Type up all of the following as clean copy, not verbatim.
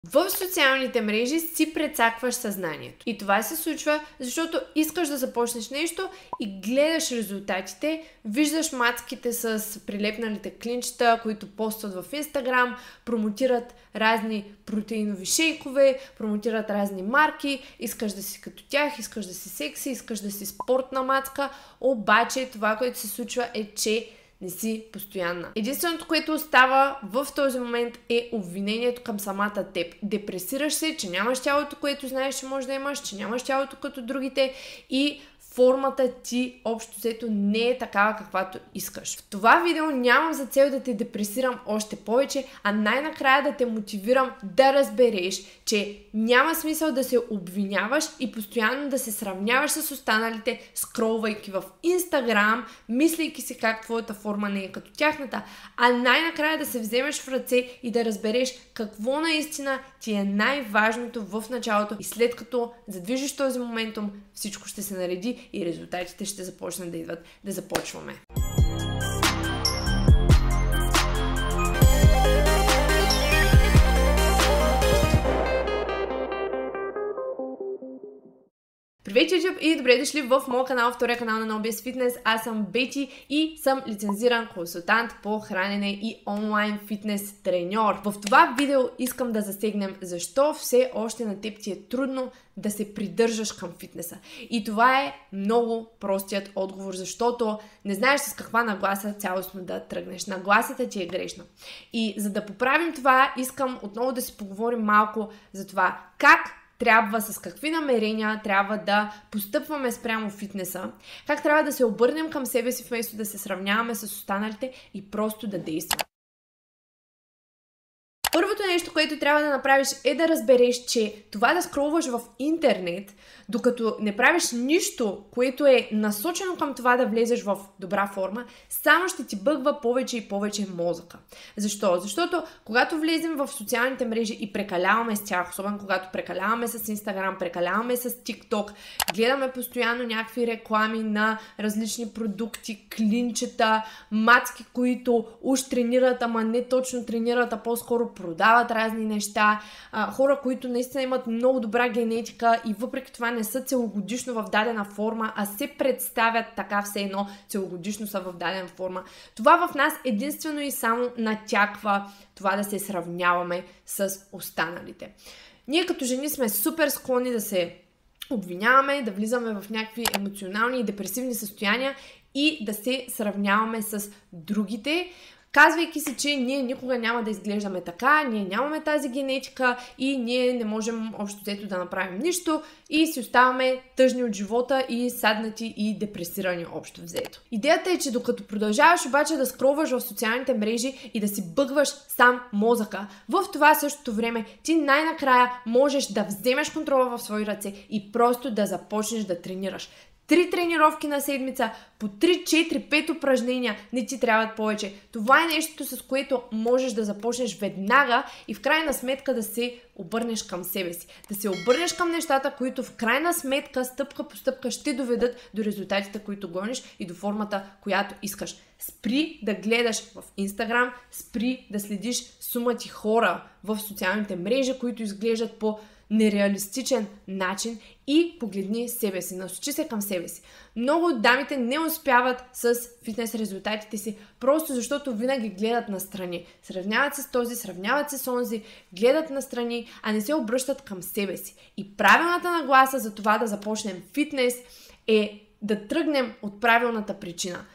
В социалните мрежи си прецакваш съзнанието. И това се случва, защото искаш да започнеш нещо и гледаш резултатите, виждаш мацките с прилепналите клинчета, които постват в Instagram, промотират разни протеинови шейкове, промотират разни марки, искаш да си като тях, искаш да си секси, искаш да си спортна мацка, обаче това, което се случва е, че не си постоянна. Единственото, което остава в този момент е обвинението към самата теб. Депресираш се, че нямаш тялото, което знаеш, че можеш да имаш, че нямаш тялото като другите и формата ти общо взето не е такава, каквато искаш. В това видео нямам за цел да те депресирам още повече, а най-накрая да те мотивирам да разбереш, че няма смисъл да се обвиняваш и постоянно да се сравняваш с останалите, скролвайки в Instagram, мислейки си как твоята форма не е като тяхната, а най-накрая да се вземеш в ръце и да разбереш какво наистина ти е най-важното в началото и след като задвижиш този моментум, всичко ще се нареди и резултатите ще започнат да идват. Да започваме. Привет, YouTube, и добре дошли в моя канал, втория канал на NoBS Fitness. Аз съм Бети и съм лицензиран консултант по хранене и онлайн фитнес треньор. В това видео искам да засегнем защо все още на теб ти е трудно да се придържаш към фитнеса. И това е много простият отговор, защото не знаеш с каква нагласа цялостно да тръгнеш. Нагласата ти е грешна. И за да поправим това, искам отново да си поговорим малко за това как трябва, с какви намерения трябва да постъпваме спрямо фитнеса, как трябва да се обърнем към себе си вместо да се сравняваме с останалите и просто да действаме. Първото нещо, което трябва да направиш е да разбереш, че това да скролваш в интернет, докато не правиш нищо, което е насочено към това да влезеш в добра форма, само ще ти бъгва повече и повече мозъка. Защо? Защото когато влезем в социалните мрежи и прекаляваме с тях, особено когато прекаляваме с Instagram, прекаляваме с TikTok, гледаме постоянно някакви реклами на различни продукти, клинчета, мацки, които уж тренират, ама не точно тренират, а по-скоро продават разни неща, хора, които наистина имат много добра генетика и въпреки това не са целогодишно в дадена форма, а се представят така все едно целогодишно са в дадена форма. Това в нас единствено и само натяква това да се сравняваме с останалите. Ние като жени сме супер склонни да се обвиняваме, да влизаме в някакви емоционални и депресивни състояния и да се сравняваме с другите, казвайки си, че ние никога няма да изглеждаме така, ние нямаме тази генетика и ние не можем общо взето да направим нищо и си оставаме тъжни от живота и саднати и депресирани общо взето. Идеята е, че докато продължаваш обаче да скролваш в социалните мрежи и да си бъгваш сам мозъка, в това същото време ти най-накрая можеш да вземеш контрола в свои ръце и просто да започнеш да тренираш. 3 тренировки на седмица, по 3, 4, 5 упражнения, не ти трябват повече. Това е нещото, с което можеш да започнеш веднага и в крайна сметка да се обърнеш към себе си. Да се обърнеш към нещата, които в крайна сметка, стъпка по стъпка ще доведат до резултатите, които гониш и до формата, която искаш. Спри да гледаш в Instagram, спри да следиш сумати хора в социалните мрежи, които изглеждат по нереалистичен начин и погледни себе си, насочи се към себе си. Много от дамите не успяват с фитнес резултатите си, просто защото винаги гледат настрани. Сравняват се с този, сравняват се с онзи, гледат настрани, а не се обръщат към себе си. И правилната нагласа за това да започнем фитнес е да тръгнем от правилната причина.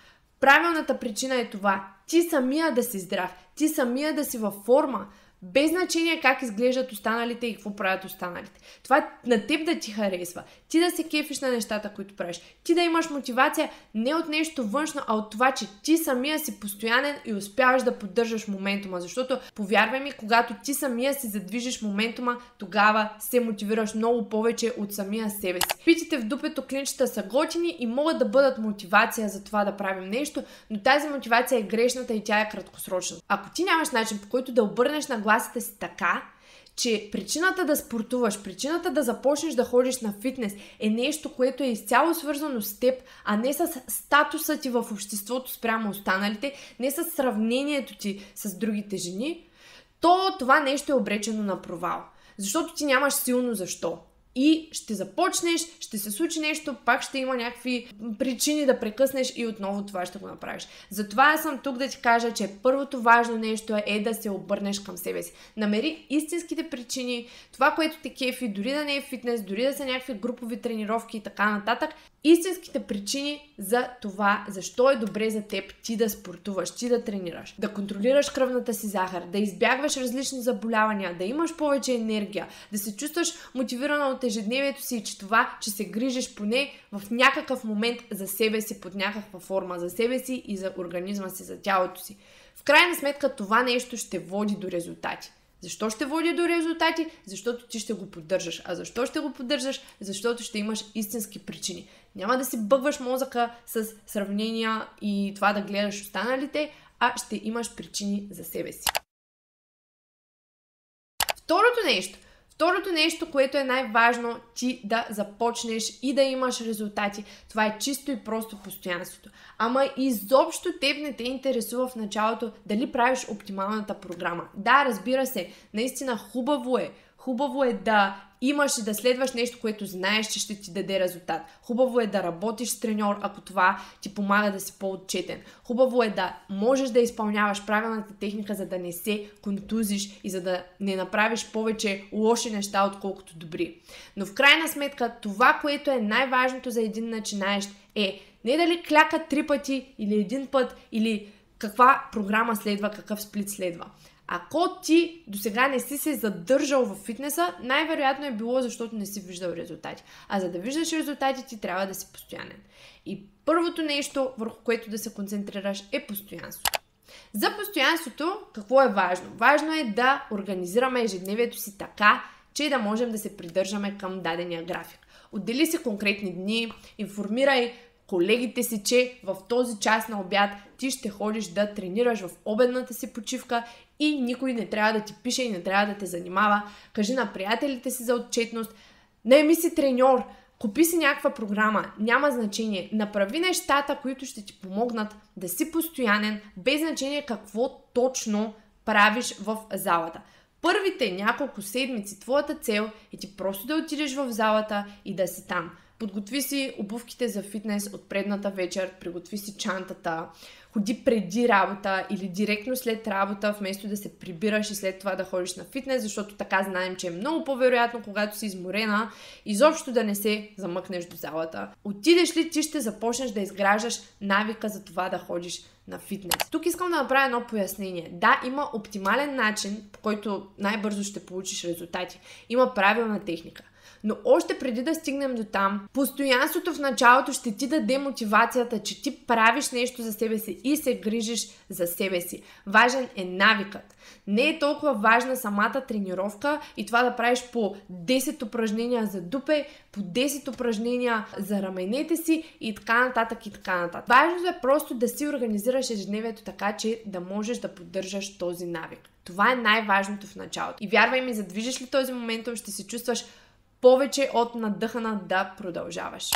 Правилната причина е това: ти самия да си здрав, ти самия да си във форма, без значение как изглеждат останалите и какво правят останалите. Това на теб да ти харесва, ти да се кефиш на нещата, които правиш, ти да имаш мотивация не от нещо външно, а от това, че ти самия си постоянен и успяваш да поддържаш моментума. Защото, повярвай ми, когато ти самия си задвижиш моментума, тогава се мотивираш много повече от самия себе си. Питите в дупето клинчета са готини и могат да бъдат мотивация за това да правим нещо, но тази мотивация е грешната и тя е краткосрочна. Ако ти нямаш начин, по който да обърнеш нагласата си така, че причината да спортуваш, причината да започнеш да ходиш на фитнес е нещо, което е изцяло свързано с теб, а не с статуса ти в обществото спрямо останалите, не с сравнението ти с другите жени, то това нещо е обречено на провал. Защото ти нямаш силно защо. И ще започнеш, ще се случи нещо, пак ще има някакви причини да прекъснеш и отново това ще го направиш. Затова аз съм тук да ти кажа, че първото важно нещо е да се обърнеш към себе си. Намери истинските причини, това, което те кефи, дори да не е фитнес, дори да са някакви групови тренировки и така нататък. Истинските причини за това, защо е добре за теб ти да спортуваш, ти да тренираш, да контролираш кръвната си захар, да избягваш различни заболявания, да имаш повече енергия, да се чувстваш мотивирана от ежедневието си и че това, че се грижиш поне в някакъв момент за себе си, под някаква форма, за себе си и за организма си, за тялото си. В крайна сметка това нещо ще води до резултати. Защо ще води до резултати? Защото ти ще го поддържаш. А защо ще го поддържаш? Защото ще имаш истински причини. Няма да си бъгваш мозъка с сравнения и това да гледаш останалите, а ще имаш причини за себе си. Второто нещо, което е най-важно ти да започнеш и да имаш резултати, това е чисто и просто постоянството. Ама изобщо теб не те интересува в началото дали правиш оптималната програма. Да, разбира се, наистина хубаво е да имаш и да следваш нещо, което знаеш, че ще ти даде резултат. Хубаво е да работиш с треньор, ако това ти помага да си по-отчетен. Хубаво е да можеш да изпълняваш правилната техника, за да не се контузиш и за да не направиш повече лоши неща, отколкото добри. Но в крайна сметка, това, което е най-важното за един начинаещ е не дали кляка 3 пъти или 1 път, или каква програма следва, какъв сплит следва. Ако ти досега не си се задържал в фитнеса, най-вероятно е било, защото не си виждал резултати. А за да виждаш резултати, ти трябва да си постоянен. И първото нещо, върху което да се концентрираш, е постоянството. За постоянството, какво е важно? Важно е да организираме ежедневието си така, че да можем да се придържаме към дадения график. Отдели си конкретни дни, информирай колегите си, че в този час на обяд ти ще ходиш да тренираш в обедната си почивка и никой не трябва да ти пише и не трябва да те занимава. Кажи на приятелите си за отчетност, наеми си треньор, купи си някаква програма, няма значение. Направи нещата, които ще ти помогнат да си постоянен, без значение какво точно правиш в залата. Първите няколко седмици твоята цел е ти просто да отидеш в залата и да си там. Подготви си обувките за фитнес от предната вечер, приготви си чантата, ходи преди работа или директно след работа, вместо да се прибираш и след това да ходиш на фитнес, защото така знаем, че е много по-вероятно, когато си изморена, изобщо да не се замъкнеш до залата. Отидеш ли, ти ще започнеш да изграждаш навика за това да ходиш на фитнес. Тук искам да направя едно пояснение. Да, има оптимален начин, по който най-бързо ще получиш резултати. Има правилна техника. Но още преди да стигнем до там, постоянството в началото ще ти даде мотивацията, че ти правиш нещо за себе си и се грижиш за себе си. Важен е навикът. Не е толкова важна самата тренировка и това да правиш по 10 упражнения за дупе, по 10 упражнения за раменете си и така нататък и така нататък. Важното е просто да си организираш ежедневието така, че да можеш да поддържаш този навик. Това е най-важното в началото. И вярвай ми, задвижиш ли този момент, ще се чувстваш повече от надъхана да продължаваш.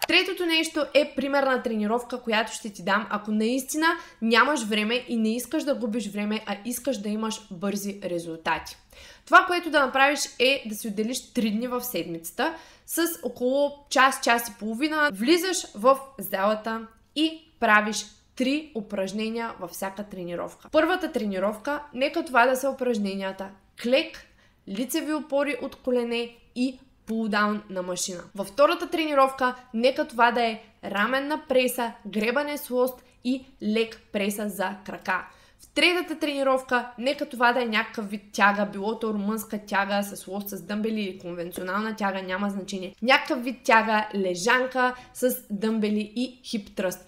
Третото нещо е примерна тренировка, която ще ти дам, ако наистина нямаш време и не искаш да губиш време, а искаш да имаш бързи резултати. Това, което да направиш е да си отделиш 3 дни в седмицата с около час и половина. Влизаш в залата и правиш 3 упражнения във всяка тренировка. Първата тренировка, нека това да са упражненията клек, лицеви опори от колене и пулдаун на машина. Във втората тренировка, нека това да е раменна преса, гребане с лост и лек преса за крака. В третата тренировка, нека това да е някакъв вид тяга, било то румънска тяга с лост с дъмбели или конвенционална тяга, няма значение. Някакъв вид тяга, лежанка с дъмбели и хип тръст.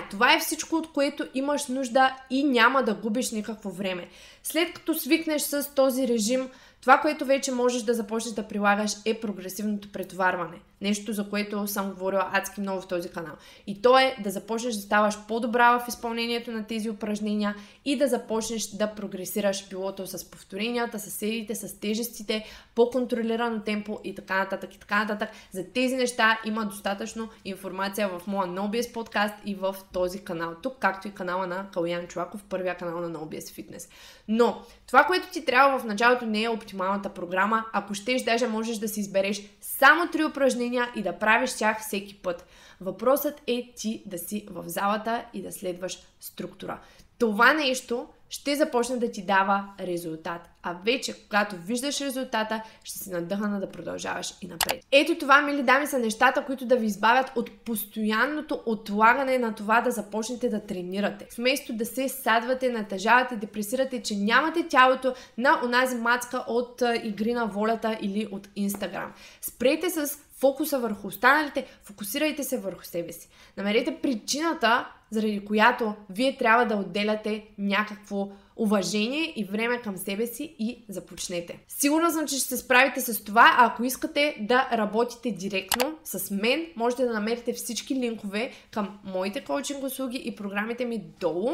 Това е всичко, от което имаш нужда и няма да губиш никакво време. След като свикнеш с този режим, това, което вече можеш да започнеш да прилагаш, е прогресивното претоварване. нещо, за което съм говорила адски много в този канал. И то е да започнеш да ставаш по-добра в изпълнението на тези упражнения и да започнеш да прогресираш билото с повторенията, с сериите, с тежестите, по-контролирано темпо и така нататък и така нататък. За тези неща има достатъчно информация в моя NoBS подкаст и в този канал тук, както и канала на Калуян Чолаков, първия канал на NoBS Fitness. Но това, което ти трябва в началото, не е оптималната програма. Ако щеш, даже можеш да си избереш само 3 упражнения и да правиш тях всеки път. Въпросът е ти да си в залата и да следваш структура. Това нещо ще започне да ти дава резултат. А вече, когато виждаш резултата, ще си надъхана да продължаваш и напред. Ето това, мили дами, са нещата, които да ви избавят от постоянното отлагане на това да започнете да тренирате. Вместо да се садвате, натъжавате, депресирате, че нямате тялото на онази мацка от игри на волята или от Instagram. Спрете с фокуса върху останалите, фокусирайте се върху себе си. Намерете причината, заради която вие трябва да отделяте някакво уважение и време към себе си и започнете. Сигурна съм, че ще се справите с това, а ако искате да работите директно с мен, можете да намерите всички линкове към моите коучинг услуги и програмите ми долу.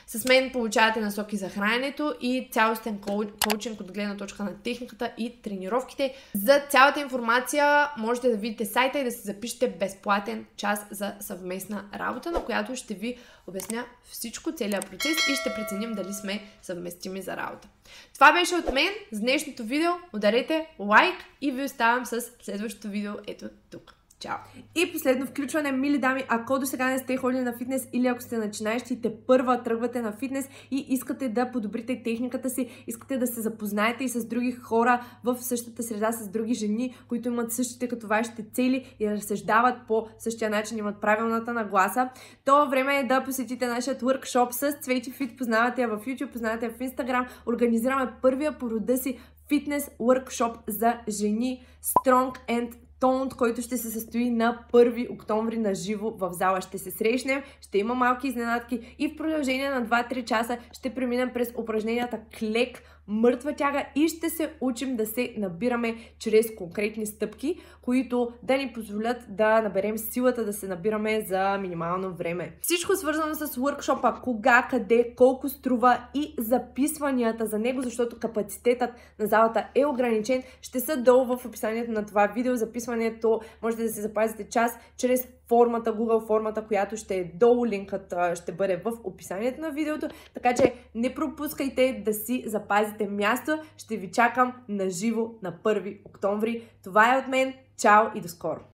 С мен получавате насоки за храненето и цялостен коучинг от гледна точка на техниката и тренировките. За цялата информация можете да видите сайта и да си запишете безплатен час за съвместна работа, на която ще ви обясня всичко, целият процес и ще преценим дали сме съвместими за работа. Това беше от мен за днешното видео. Ударете лайк и ви оставам с следващото видео ето тук. Чао! И последно включване, мили дами, ако до сега не сте ходили на фитнес или ако сте начинаещи и първа тръгвате на фитнес и искате да подобрите техниката си, искате да се запознаете и с други хора в същата среда, с други жени, които имат същите като вашите цели и разсъждават по същия начин, имат правилната нагласа, то време е да посетите нашия workshop с Цвети Fit. Познавате я в YouTube, познавате я в Instagram. Организираме първия по рода си фитнес workshop за жени Strong and Toned, който ще се състои на 1 октомври на живо в зала. Ще се срещнем, ще има малки изненадки и в продължение на 2-3 часа ще преминем през упражненията клек, мъртва тяга и ще се учим да се набираме чрез конкретни стъпки, които да ни позволят да наберем силата да се набираме за минимално време. Всичко свързано с workshop-а, кога, къде, колко струва и записванията за него, защото капацитетът на залата е ограничен, ще са долу в описанието на това видео. Записването можете да се запазите час чрез формата, Google формата, която ще е долу, линкът ще бъде в описанието на видеото, така че не пропускайте да си запазите място. Ще ви чакам на живо на 1 октомври. Това е от мен. Чао и до скоро!